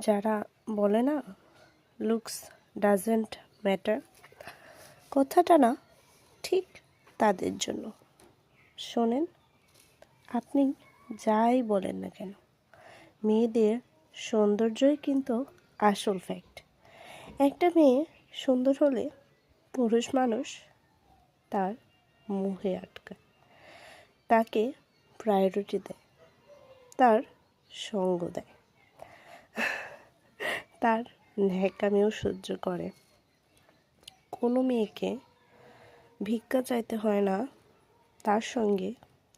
যারা বলে না লুকস ডাজেন্ট ম্যাটার, কথাটা না ঠিক তাদের জন্য। শোনেন, আপনি যাই বলেন না কেন, মেয়েদের সৌন্দর্যই কিন্তু আসল ফ্যাক্ট। একটা মেয়ে সুন্দর হলে পুরুষ মানুষ তার মুখে আটকায়, তাকে প্রায়োরিটি দেয়, তার সঙ্গ দেয়, তার ন্যাকামিও সহ্য করে। কোনো মেয়েকে ভিক্ষা চাইতে হয় না তার সঙ্গে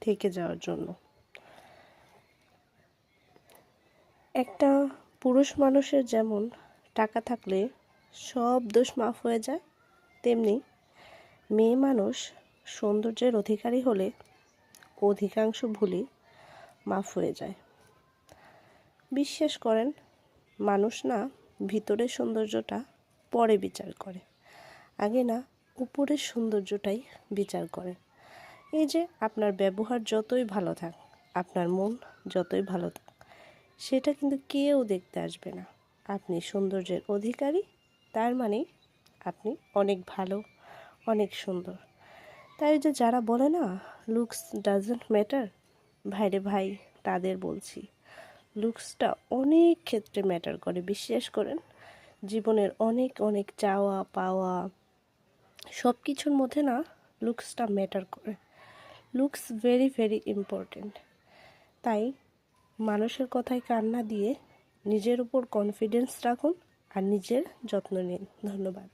থেকে যাওয়ার জন্য। একটা পুরুষ মানুষের যেমন টাকা থাকলে সব দোষ মাফ হয়ে যায়, তেমনি মেয়ে মানুষ সৌন্দর্যের অধিকারী হলে অধিকাংশ ভুলই মাফ হয়ে যায়। বিশ্বাস করেন, মানুষ না ভিতরের সৌন্দর্যটা পরে বিচার করে, আগে না উপরের সৌন্দর্যটাই বিচার করে। এই যে আপনার ব্যবহার যতই ভালো থাক, আপনার মন যতই ভালো থাক, সেটা কিন্তু কেউ দেখতে আসবে না। আপনি সৌন্দর্যের অধিকারী, তার মানে আপনি অনেক ভালো, অনেক সুন্দর। তাই যে যারা বলে না লুকস ডাজন্ট ম্যাটার, ভাইরে ভাই, তাদের বলছি লুকসটা অনেক ক্ষেত্রে ম্যাটার করে। বিশ্বাস করেন, জীবনের অনেক অনেক চাওয়া পাওয়া সব কিছুর মধ্যে না লুকসটা ম্যাটার করে। Looks very very important. তাই মানুষের কথায় কান না দিয়ে নিজের উপর কনফিডেন্স রাখুন আর নিজের যত্ন নিন। ধন্যবাদ।